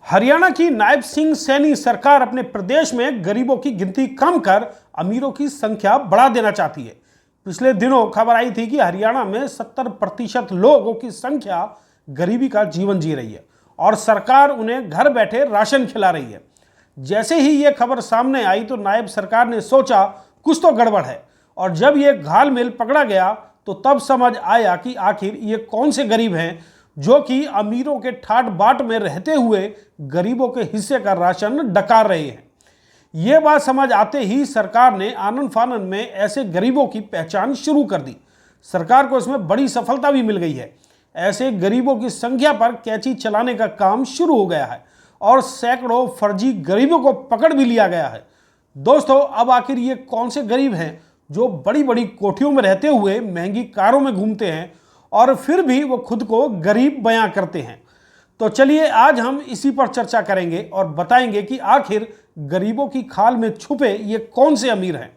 हरियाणा की नायब सिंह सैनी सरकार अपने प्रदेश में गरीबों की गिनती कम कर अमीरों की संख्या बढ़ा देना चाहती है। पिछले दिनों खबर आई थी कि हरियाणा में 70% लोगों की संख्या गरीबी का जीवन जी रही है और सरकार उन्हें घर बैठे राशन खिला रही है। जैसे ही ये खबर सामने आई तो नायब सरकार ने सोचा कुछ तो गड़बड़ है, और जब ये घालमेल पकड़ा गया तो तब समझ आया कि आखिर ये कौन से गरीब हैं जो कि अमीरों के ठाट बाट में रहते हुए गरीबों के हिस्से का राशन डकार रहे हैं। ये बात समझ आते ही सरकार ने आनन फानन में ऐसे गरीबों की पहचान शुरू कर दी। सरकार को इसमें बड़ी सफलता भी मिल गई है। ऐसे गरीबों की संख्या पर कैंची चलाने का काम शुरू हो गया है और सैकड़ों फर्जी गरीबों को पकड़ भी लिया गया है। दोस्तों, अब आखिर ये कौन से गरीब हैं जो बड़ी बड़ी कोठियों में रहते हुए महंगी कारों में घूमते हैं और फिर भी वो खुद को गरीब बयां करते हैं? तो चलिए आज हम इसी पर चर्चा करेंगे और बताएंगे कि आखिर गरीबों की खाल में छुपे ये कौन से अमीर हैं।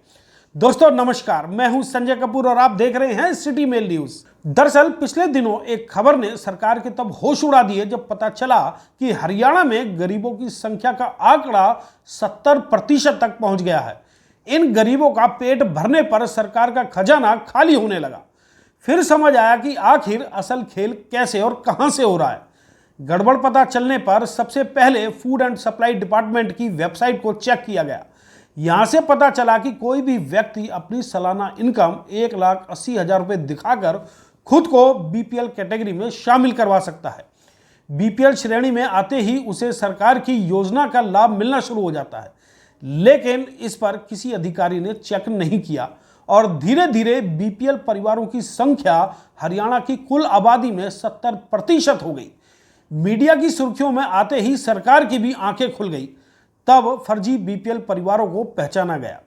दोस्तों नमस्कार, मैं हूं संजय कपूर और आप देख रहे हैं सिटी मेल न्यूज। दरअसल पिछले दिनों एक खबर ने सरकार के तब होश उड़ा दिए जब पता चला कि हरियाणा में गरीबों की संख्या का आंकड़ा 70% तक पहुंच गया है। इन गरीबों का पेट भरने पर सरकार का खजाना खाली होने लगा। फिर समझ आया कि आखिर असल खेल कैसे और कहां से हो रहा है। गड़बड़ पता चलने पर सबसे पहले फूड एंड सप्लाई डिपार्टमेंट की वेबसाइट को चेक किया गया। यहां से पता चला कि कोई भी व्यक्ति अपनी सालाना इनकम 1,80,000 रुपये दिखाकर खुद को बीपीएल कैटेगरी में शामिल करवा सकता है। बीपीएल श्रेणी में आते ही उसे सरकार की योजना का लाभ मिलना शुरू हो जाता है, लेकिन इस पर किसी अधिकारी ने चेक नहीं किया और धीरे धीरे बीपीएल परिवारों की संख्या हरियाणा की कुल आबादी में 70% हो गई। मीडिया की सुर्खियों में आते ही सरकार की भी आंखें खुल गई। तब फर्जी बीपीएल परिवारों को पहचाना गया।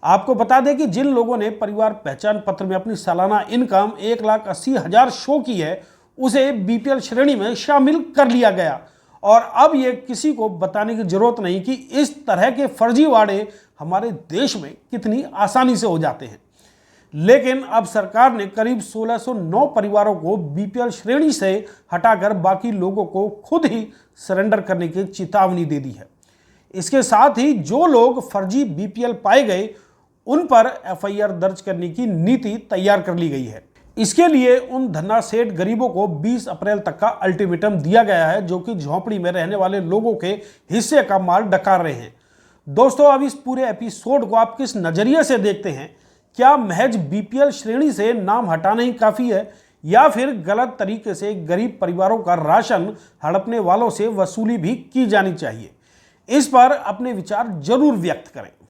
आपको बता दें कि जिन लोगों ने परिवार पहचान पत्र में अपनी सालाना इनकम 1,80,000 शो की है, उसे बीपीएल श्रेणी में शामिल कर लिया गया। और अब ये किसी को बताने की जरूरत नहीं कि इस तरह के फर्जीवाड़े हमारे देश में कितनी आसानी से हो जाते हैं। लेकिन अब सरकार ने करीब 1609 परिवारों को बीपीएल श्रेणी से हटाकर बाकी लोगों को खुद ही सरेंडर करने की चेतावनी दे दी है। इसके साथ ही जो लोग फर्जी बीपीएल पाए गए उन पर एफआईआर दर्ज करने की नीति तैयार कर ली गई है। इसके लिए उन धन्नासेठ गरीबों को 20 अप्रैल तक का अल्टीमेटम दिया गया है जो कि झोंपड़ी में रहने वाले लोगों के हिस्से का माल डकार रहे हैं। दोस्तों, अब इस पूरे एपिसोड को आप किस नजरिए से देखते हैं? क्या महज बीपीएल श्रेणी से नाम हटाना ही काफी है या फिर गलत तरीके से गरीब परिवारों का राशन हड़पने वालों से वसूली भी की जानी चाहिए? इस पर अपने विचार जरूर व्यक्त करें।